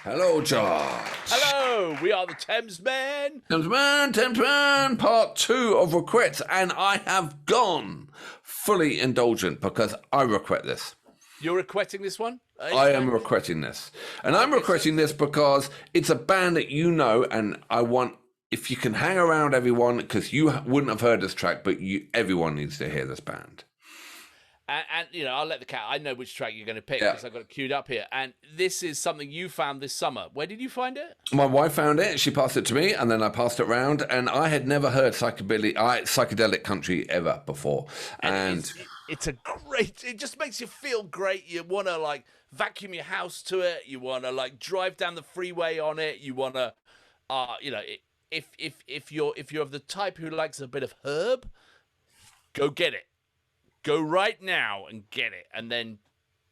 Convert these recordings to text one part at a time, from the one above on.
Hello, George. Hello, we are the Thamesmen. Thamesmen, part 2 of Requests, and I have gone fully indulgent because I regret this. You're requesting this one? I am requesting this. And I'm requesting this because it's a band that you know, and I want, if you can hang around everyone, because you wouldn't have heard this track, but everyone needs to hear this band. And you know, I'll let the cat. I know which track you're going to pick because I've got it queued up here. And this is something you found this summer. Where did you find it? My wife found it. She passed it to me, and then I passed it around. And I had never heard psychedelic country ever before. And it's a great. It just makes you feel great. You want to like vacuum your house to it. You want to like drive down the freeway on it. You want to, you know, if you're of the type who likes a bit of herb, go get it. Go right now and get it, and then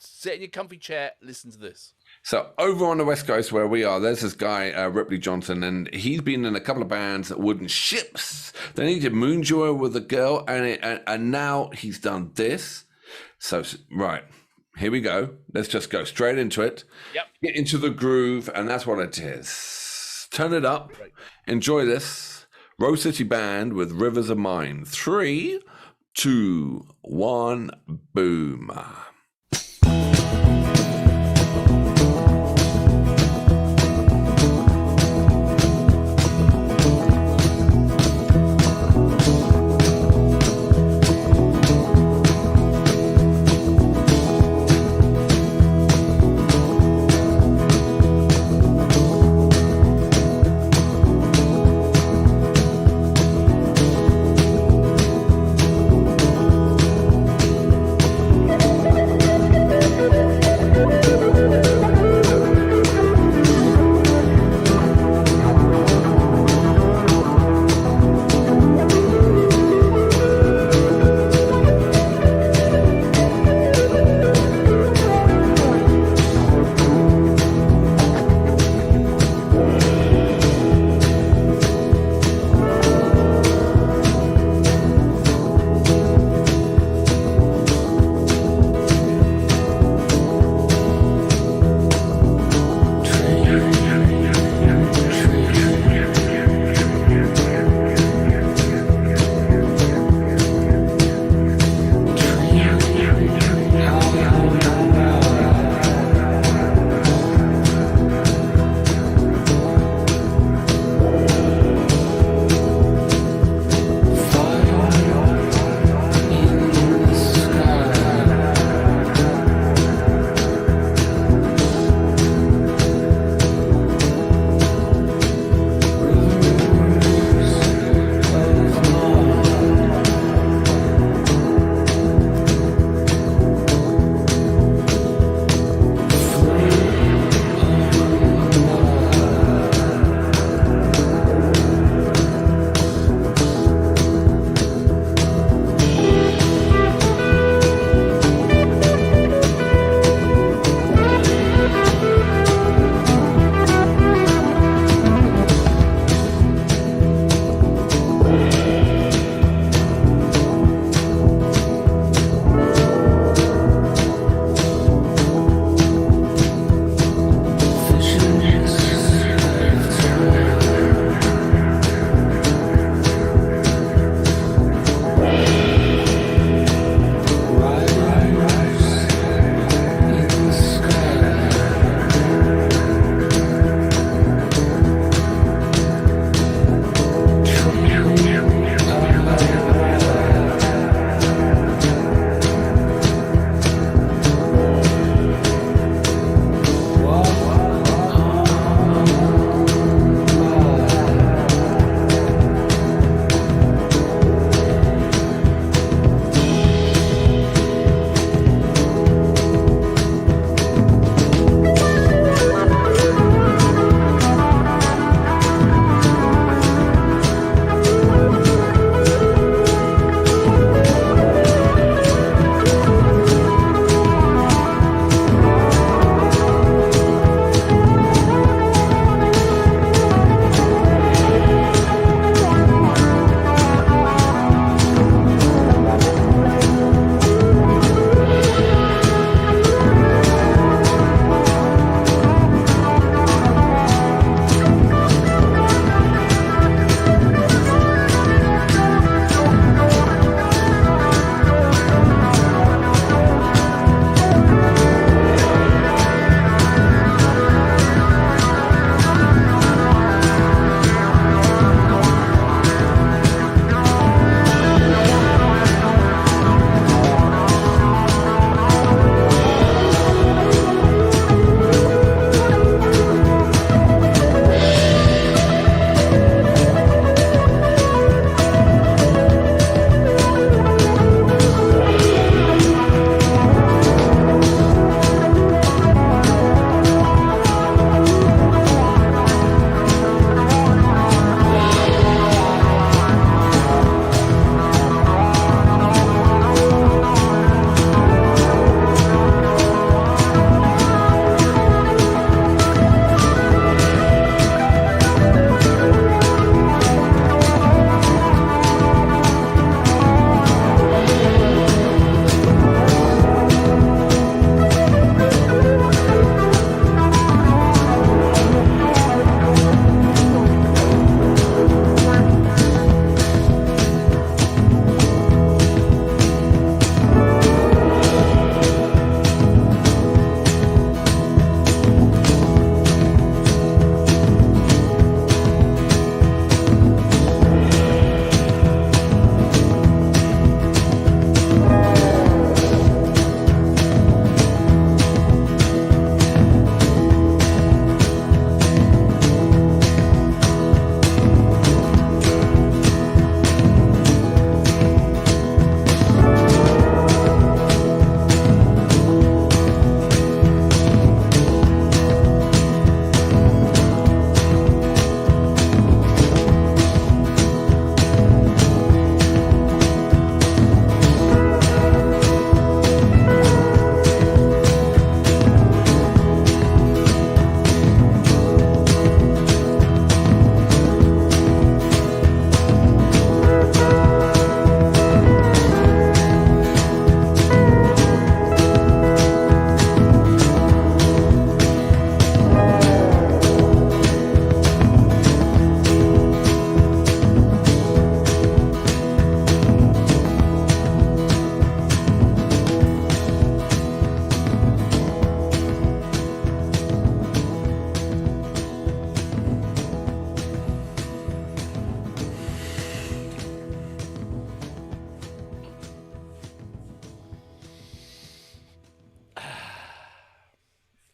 sit in your comfy chair, listen to this. So over on the West Coast where we are, there's this guy, Ripley Johnson, and he's been in a couple of bands, Wooden Ships. Then he did Moonjoy with a girl, and now he's done this. So, right, here we go. Let's just go straight into it. Yep. Get into the groove, and that's what it is. Turn it up. Right. Enjoy this. Rose City Band with Rivers of Mine. 3, 2, 1, boom.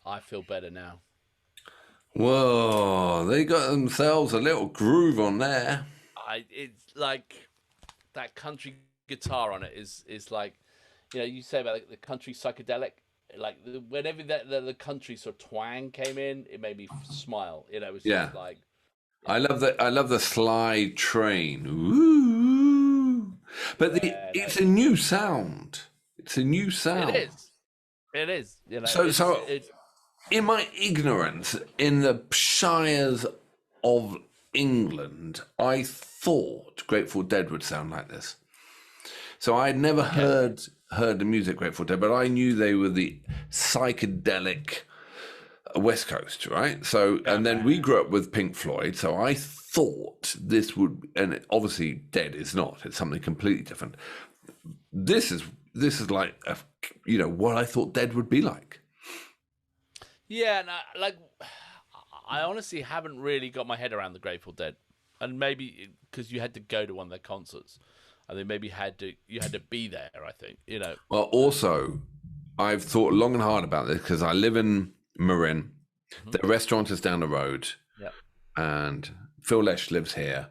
I feel better now. Whoa, they got themselves a little groove on there. It's like that country guitar on it is like, you say about like, the country psychedelic. Like whenever the country sort of twang came in, it made me smile. It was Yeah. just like, I love the slide train. Ooh. But yeah, no, it's a new sound. It's a new it sound. is. It is. So It's in my ignorance, in the shires of England, I thought Grateful Dead would sound like this. So I had never heard the music Grateful Dead, but I knew they were the psychedelic West Coast, right? So, and then we grew up with Pink Floyd, so I thought this would, and obviously Dead is not. It's something completely different. This is like what I thought Dead would be like. Yeah, and I honestly haven't really got my head around the Grateful Dead, and maybe because you had to go to one of their concerts, I think maybe you had to be there. I think Well, also, I've thought long and hard about this because I live in Marin. The restaurant is down the road, and Phil Lesh lives here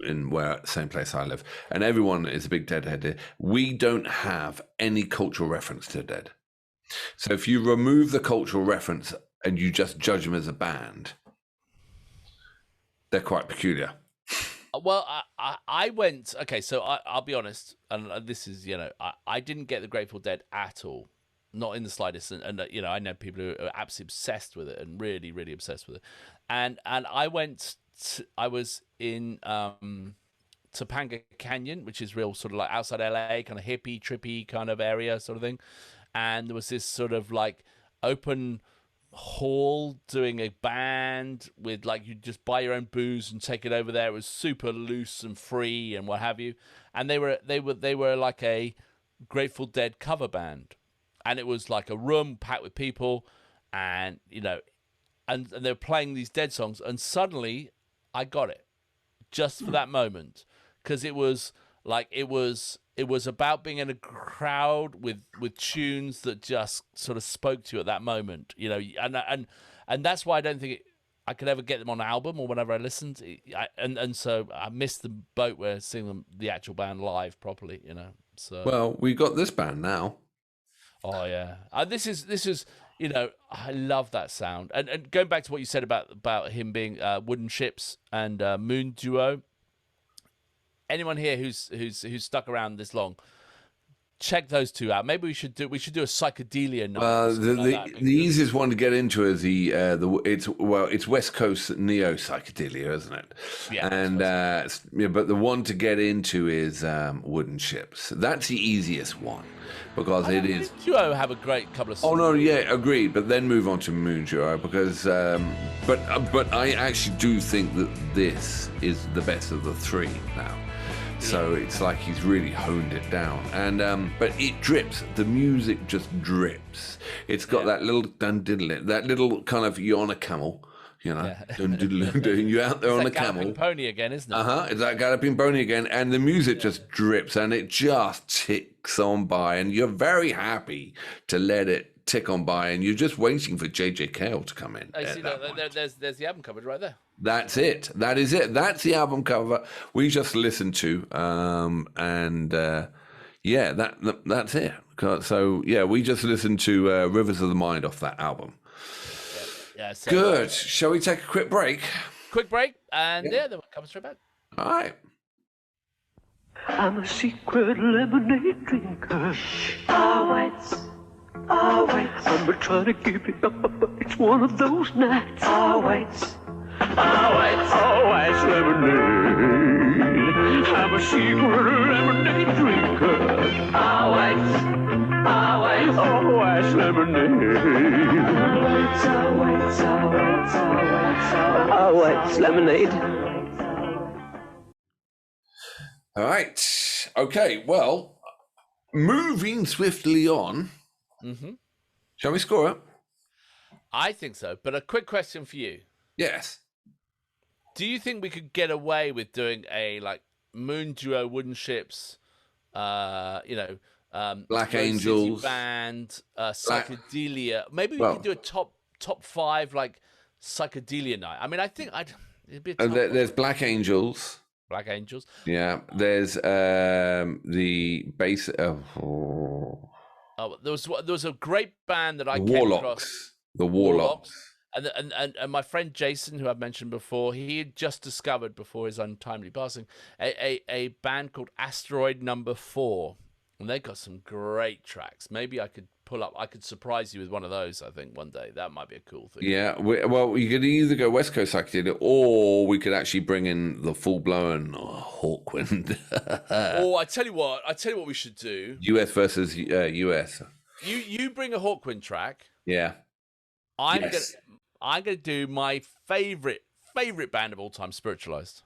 in same place I live, and everyone is a big Deadhead here. We don't have any cultural reference to Dead. So if you remove the cultural reference and you just judge them as a band, they're quite peculiar. Well, I went. Okay, so I'll be honest, and this is I didn't get the Grateful Dead at all, not in the slightest. And I know people who are absolutely obsessed with it and really really obsessed with it, and I went. I was in Topanga Canyon, which is real sort of like outside LA, kind of hippie, trippy kind of area, sort of thing. And there was this sort of like open hall doing a band with like you just buy your own booze and take it over there. It was super loose and free and what have you. And they were like a Grateful Dead cover band, and it was like a room packed with people, and and they were playing these Dead songs, and suddenly I got it just for that moment, because it was about being in a crowd with tunes that just sort of spoke to you at that moment, and that's why I don't think I could ever get them on an album or whenever I listened, and so I missed the boat where seeing them, the actual band live properly, So Well, we got this band now. oh yeah, this is I love that sound, and going back to what you said about him being Wooden Ships and Moon Duo. Anyone here who's stuck around this long, check those two out. Maybe we should do a psychedelia night. The easiest one to get into is it's West Coast neo psychedelia, isn't it? Yeah. And but the one to get into is Wooden Ships. That's the easiest one because it is. Duo have a great couple of songs. Oh no, yeah, agreed. But then move on to Moon Duo because, but I actually do think that this is the best of the three now. So it's like he's really honed it down, and but it drips. The music just drips. It's got that little that little kind of you're on a camel, dun, dun, dun, you're out there on a camel. Pony again, isn't it? It's that galloping pony again, and the music just drips, and it just ticks on by, and you're very happy to let it tick on by, and you're just waiting for JJ Cale to come in. I see there's the album covered right there. That's it. That is it. That's the album cover we just listened to, that's it. So yeah, we just listened to Rivers of the Mind off that album. Yeah. So, good. Shall we take a quick break? Quick break, and then we'll come straight back. All right. I'm a secret lemonade drinker. Always. I'm trying to give it up, but it's one of those nights. Always lemonade. I'm a secret lemonade drinker. Always lemonade. Always lemonade. All right. Okay. Well, moving swiftly on. Mm-hmm. Shall we score it? I think so. But a quick question for you. Yes. Do you think we could get away with doing a Moon Duo, Wooden Ships, Black Rose Angels City band, psychedelia? Maybe we could do a top top 5 like psychedelia night. I mean, I think it'd be a And tough one. there's Black Angels. Black Angels. Yeah. There's the base. Oh, there was a great band that I The came across. Warlocks. The Warlocks. And my friend Jason, who I've mentioned before, he had just discovered before his untimely passing a band called Asteroid Number 4, and they got some great tracks. Maybe I could surprise you with one of those. I think one day that might be a cool thing. Yeah, well, you could either go West Coast psychedelic, or we could actually bring in the full blown Hawkwind. Oh, I tell you what we should do. US versus US. You bring a Hawkwind track. Yeah. I'm gonna do my favorite band of all time, Spiritualized.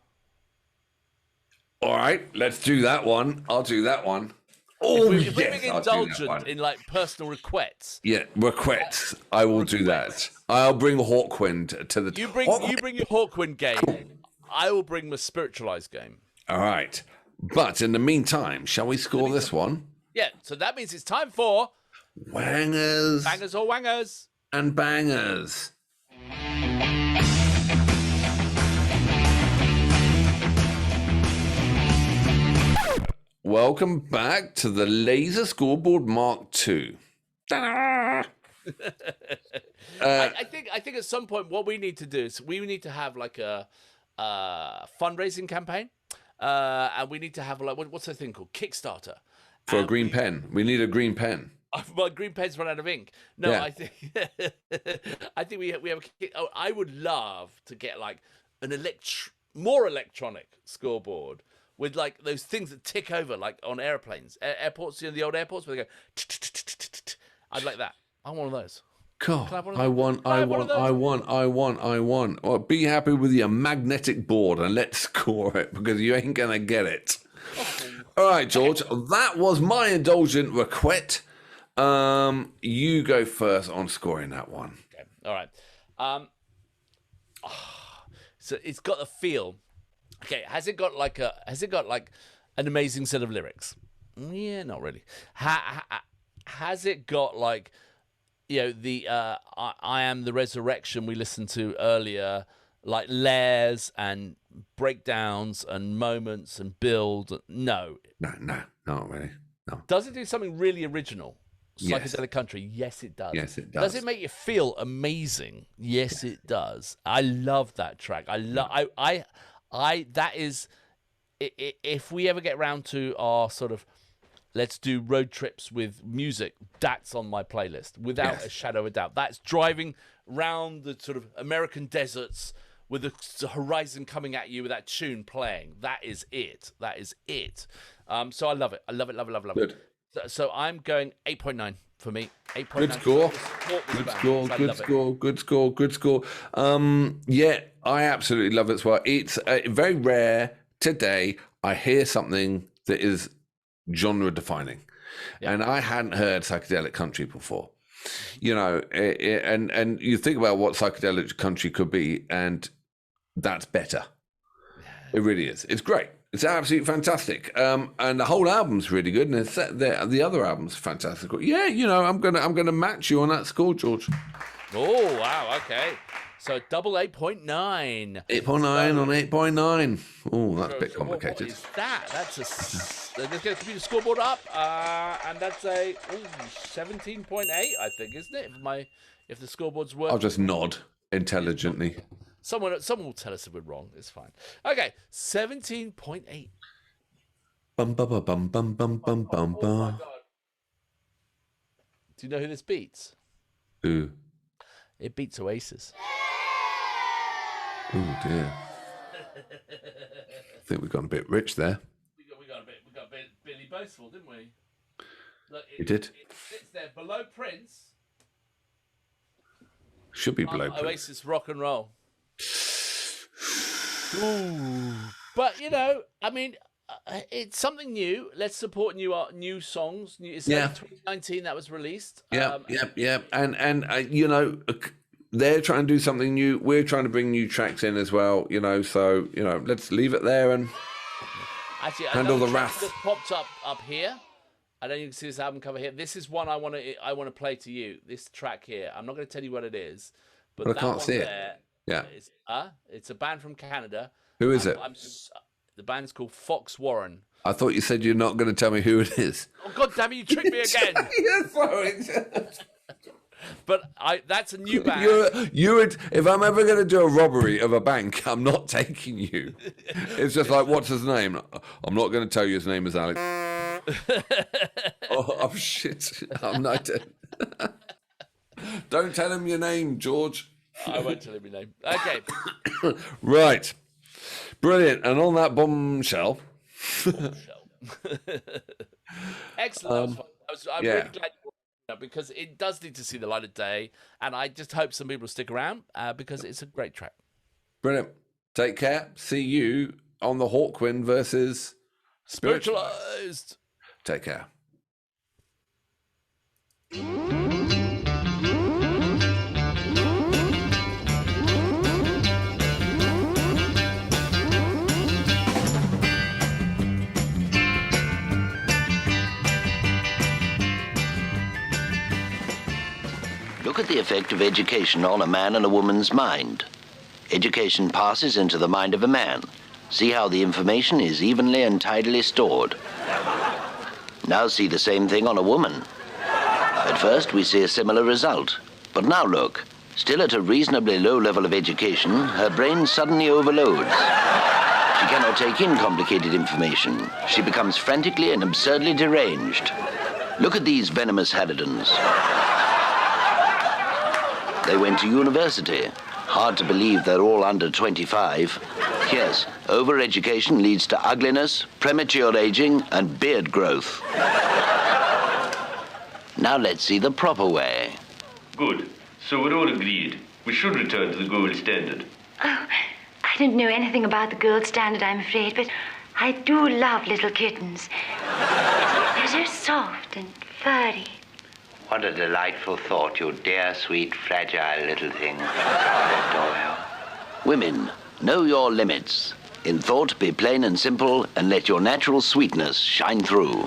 All right, let's do that one. I'll do that one. Oh, if we're yes, being I'll do that indulgent one. in like personal requests. Yeah, requests. I will do that. I'll bring Hawkwind to the. You bring your Hawkwind game. I will bring my Spiritualized game. All right, but in the meantime, shall we score this one? Yeah, so that means it's time for Wangers Bangers or Wangers. and Bangers. Welcome back to the Laser Scoreboard Mark II. I think at some point what we need to do is we need to have like a fundraising campaign, and we need to have like what's that thing called, Kickstarter, For a green pen. We need a green pen. My green pen's run out of ink. No, Yeah. I think we have. I would love to get like an more electronic scoreboard with like those things that tick over, like on airplanes, airports. You know, the old airports where they go. I'd like that. I want one of those. God, Can I have one of I those? want. Well, be happy with your magnetic board and let's score it, because you ain't going to get it. All right, George, that was my indulgent request. You go first on scoring that one. Okay. All right. So it's got a feel. Okay, has it got like an amazing set of lyrics? Yeah, not really. Has it got like, you know, the I Am the Resurrection we listened to earlier, like layers and breakdowns and moments and build? No. No, not really. No. Does it do something really original? Yes. Psychedelic country? Yes, it does. Yes, it does. Does it make you feel amazing? Yes, it does. I love that track. That is, if we ever get around to our sort of, let's do road trips with music, that's on my playlist without a shadow of a doubt. That's driving round the sort of American deserts with the horizon coming at you with that tune playing. That is it. So I love it. I love it. Good. So I'm going 8.9 for me. 8.9. Good score. Yeah, I absolutely love it as well. It's very rare today I hear something that is genre defining, and I hadn't heard psychedelic country before. You know, and you think about what psychedelic country could be, and that's better. It really is. It's great. It's absolutely fantastic. And the whole album's really good, and the other album's fantastic. Yeah, you know, I'm gonna match you on that score, George. Oh wow, okay. So double 8.9. 8.9 on 8.9. Oh, that's a bit complicated. What is that? That's let's get the computer scoreboard up, and that's a 17.8, I think, isn't it? If the scoreboard's working. I'll just nod intelligently. Someone will tell us if we're wrong. It's fine. Okay, 17.8. Bum bum bum bum bum bum bum Oh my bum. God. Do you know who this beats? Ooh, It beats Oasis. oh dear. I think we've gone a bit rich there. We got a bit Billy boastful, didn't we? Look, We did. It sits there below Prince. Should be below. Oasis rock and roll. Ooh. But you know, I mean, it's something new. Let's support new songs. It's like 2019 that was released. Yeah. And you know, they're trying to do something new. We're trying to bring new tracks in as well. You know, so you know, let's leave it there and Actually, handle the another track wrath. just popped up here. I know you can see this album cover here. This is one I want to play to you. This track here. I'm not going to tell you what it is, but I that can't one see it. there. Yeah. It's a band from Canada. Who is it? The band's called Fox Warren. I thought you said you're not going to tell me who it is. Oh God damn it! You tricked me again. Yeah, sorry. But that's a new band. If I'm ever going to do a robbery of a bank, I'm not taking you. It's just like, what's his name? I'm not going to tell you his name is Alex. Oh shit! I'm not. Don't tell him your name, George. I won't tell him your name. Okay. Right. Brilliant. And on that bombshell. Excellent. I'm really glad you brought it up because it does need to see the light of day, and I just hope some people will stick around because it's a great track. Brilliant. Take care. See you on the Hawkwind versus Spiritualized. Take care. Look at the effect of education on a man and a woman's mind. Education passes into the mind of a man. See how the information is evenly and tidily stored. Now see the same thing on a woman. At first we see a similar result. But now look, still at a reasonably low level of education, her brain suddenly overloads. She cannot take in complicated information. She becomes frantically and absurdly deranged. Look at these venomous harridans. They went to university. Hard to believe they're all under 25. Yes, overeducation leads to ugliness, premature aging, and beard growth. Now let's see the proper way. Good. So we're all agreed. We should return to the gold standard. Oh, I don't know anything about the gold standard, I'm afraid, but I do love little kittens. They're so soft and furry. What a delightful thought, you dear, sweet, fragile little thing. I adore you. Women, know your limits. In thought, be plain and simple, and let your natural sweetness shine through.